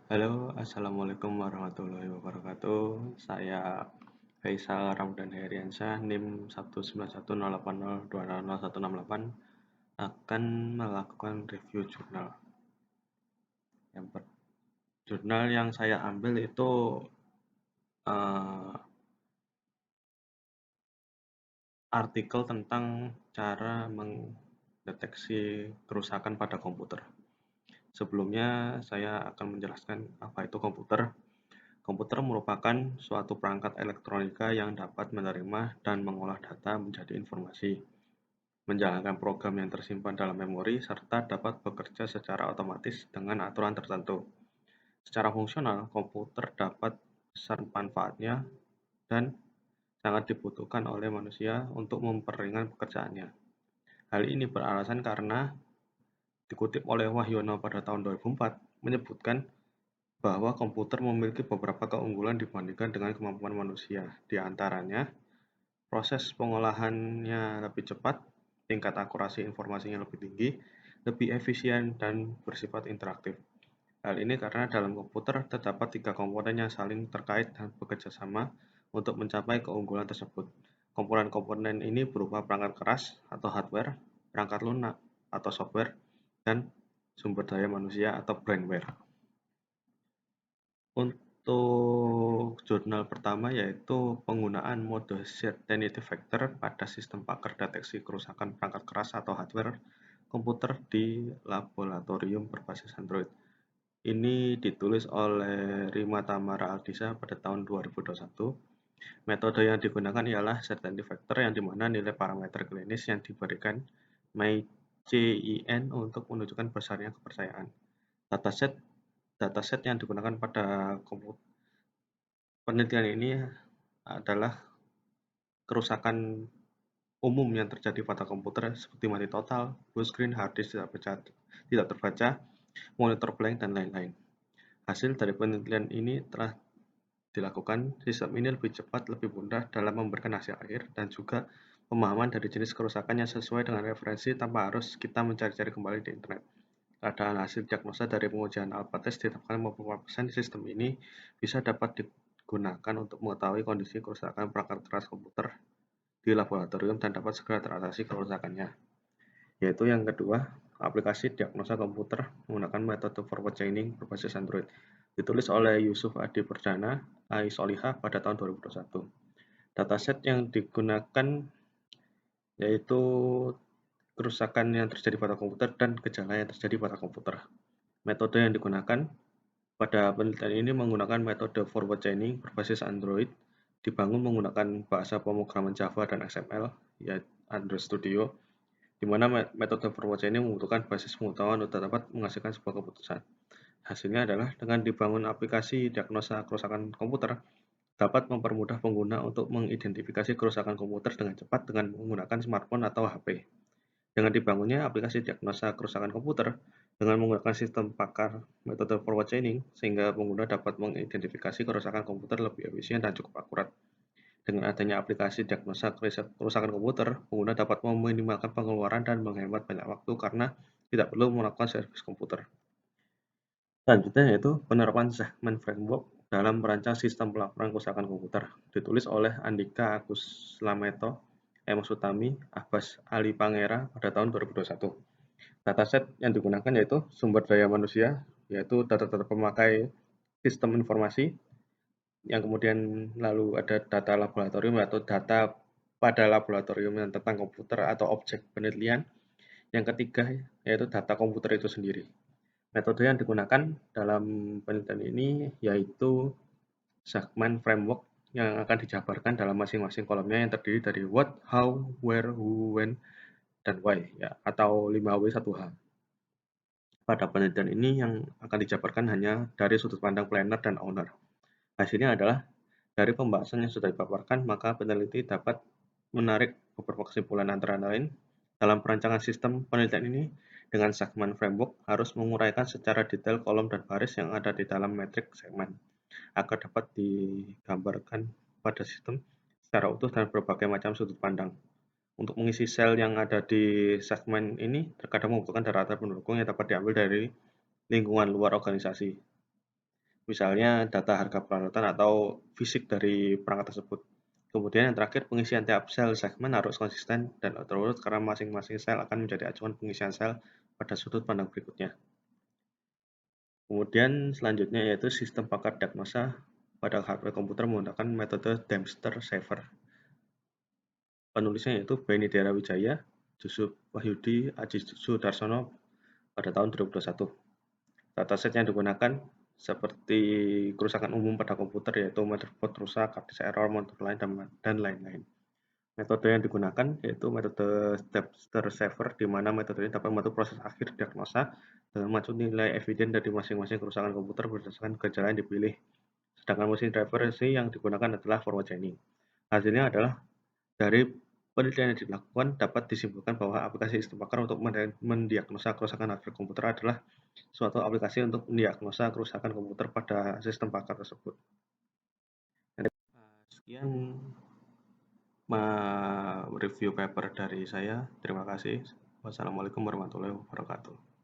Halo, Assalamualaikum warahmatullahi wabarakatuh. Saya Faisal Ramdan Heriansyah, NIM 1910802000168 akan melakukan review jurnal. Jurnal yang saya ambil itu uh, artikel tentang cara mendeteksi kerusakan pada komputer. Sebelumnya saya akan menjelaskan apa itu komputer. Komputer merupakan suatu perangkat elektronika yang dapat menerima dan mengolah data menjadi informasi, menjalankan program yang tersimpan dalam memori, serta dapat bekerja secara otomatis dengan aturan tertentu. Secara fungsional, komputer dapat besar manfaatnya dan sangat dibutuhkan oleh manusia untuk memperingan pekerjaannya. Hal ini beralasan karena dikutip oleh Wahyono pada tahun 2004 menyebutkan bahwa komputer memiliki beberapa keunggulan dibandingkan dengan kemampuan manusia. Di antaranya, proses pengolahannya lebih cepat, tingkat akurasi informasinya lebih tinggi, lebih efisien, dan bersifat interaktif. Hal ini karena dalam komputer terdapat tiga komponen yang saling terkait dan bekerja sama untuk mencapai keunggulan tersebut. Komponen-komponen ini berupa perangkat keras atau hardware, perangkat lunak atau software, dan sumber daya manusia atau brainware. Untuk jurnal pertama yaitu penggunaan mode Certainty Factor pada sistem paker deteksi kerusakan perangkat keras atau hardware komputer di laboratorium berbasis Android. Ini ditulis oleh Rima Tamara Aldisa pada tahun 2021. Metode yang digunakan ialah Certainty Factor yang dimana nilai parameter klinis yang diberikan MyCIN untuk menunjukkan besarnya kepercayaan. Dataset yang digunakan pada penelitian ini adalah kerusakan umum yang terjadi pada komputer seperti mati total, blue screen, hard disk tidak terbaca, monitor blank, dan lain-lain. Hasil dari penelitian ini telah dilakukan, sistem ini lebih cepat, lebih mudah dalam memberikan hasil akhir, dan juga pemahaman dari jenis kerusakan yang sesuai dengan referensi tanpa harus kita mencari-cari kembali di internet. Keadaan hasil diagnosa dari pengujian alpha test ditetapkan beberapa persen sistem ini bisa dapat digunakan untuk mengetahui kondisi kerusakan perangkat keras komputer di laboratorium dan dapat segera teratasi kerusakannya. Yaitu yang kedua, aplikasi diagnosa komputer menggunakan metode forward chaining berbasis Android. Ditulis oleh Yusuf Adi Perdana, AI Solihah pada tahun 2021. Dataset yang digunakan yaitu kerusakan yang terjadi pada komputer dan gejala yang terjadi pada komputer. Metode yang digunakan pada penelitian ini menggunakan metode forward chaining berbasis Android, dibangun menggunakan bahasa pemrograman Java dan XML, yaitu Android Studio, di mana metode forward chaining membutuhkan basis pengetahuan untuk dapat menghasilkan sebuah keputusan. Hasilnya adalah dengan dibangun aplikasi diagnosa kerusakan komputer, dapat mempermudah pengguna untuk mengidentifikasi kerusakan komputer dengan cepat dengan menggunakan smartphone atau HP. Dengan dibangunnya aplikasi diagnosa kerusakan komputer dengan menggunakan sistem pakar metode forward chaining, sehingga pengguna dapat mengidentifikasi kerusakan komputer lebih efisien dan cukup akurat. Dengan adanya aplikasi diagnosa kerusakan komputer, pengguna dapat meminimalkan pengeluaran dan menghemat banyak waktu karena tidak perlu melakukan servis komputer. Selanjutnya yaitu penerapan Zachman Framework dalam merancang sistem pelaporan kerusakan komputer, ditulis oleh Andika Agus Slameto, Emos Utami, Abbas Ali Pangera pada tahun 2021. Dataset yang digunakan yaitu sumber daya manusia, yaitu data-data pemakai sistem informasi, yang kemudian lalu ada data laboratorium atau data pada laboratorium yang tentang komputer atau objek penelitian. Yang ketiga yaitu data komputer itu sendiri. Metode yang digunakan dalam penelitian ini yaitu Zachman Framework yang akan dijabarkan dalam masing-masing kolomnya yang terdiri dari what, how, where, who, when, dan why, ya, atau 5W1H. Pada penelitian ini yang akan dijabarkan hanya dari sudut pandang planner dan owner. Hasilnya adalah dari pembahasan yang sudah dipaparkan, maka peneliti dapat menarik beberapa kesimpulan antara lain dalam perancangan sistem penelitian ini dengan Zachman Framework harus menguraikan secara detail kolom dan baris yang ada di dalam metrik segmen agar dapat digambarkan pada sistem secara utuh dan berbagai macam sudut pandang. Untuk mengisi sel yang ada di segmen ini terkadang membutuhkan data pendukung yang dapat diambil dari lingkungan luar organisasi. misalnya data harga peralatan atau fisik dari perangkat tersebut. Kemudian yang terakhir, pengisian tiap sel segmen harus konsisten dan terurut karena masing-masing sel akan menjadi acuan pengisian sel pada sudut pandang berikutnya. Kemudian selanjutnya yaitu sistem paket diagnosa pada hardware komputer menggunakan metode Dempster-Shaver. Penulisnya yaitu Benny Dera Wijaya, Yusuf Wahyudi, Aji Sudarsono pada tahun 2021. Dataset yang digunakan seperti kerusakan umum pada komputer yaitu motherboard rusak, hard disk error, monitor lain, dan lain-lain. Metode yang digunakan yaitu metode Dempster-Shaver, di mana metode ini dapat membantu proses akhir diagnosa dengan mengacu nilai eviden dari masing-masing kerusakan komputer berdasarkan gejala yang dipilih. Sedangkan mesin driver yang digunakan adalah forward chaining. Hasilnya adalah dari penelitian yang dilakukan dapat disimpulkan bahwa aplikasi sistem pakar untuk mendiagnosa kerusakan hardware komputer adalah suatu aplikasi untuk mendiagnosa kerusakan komputer pada sistem pakar tersebut. Sekian review paper dari saya. Terima kasih. Wassalamualaikum warahmatullahi wabarakatuh.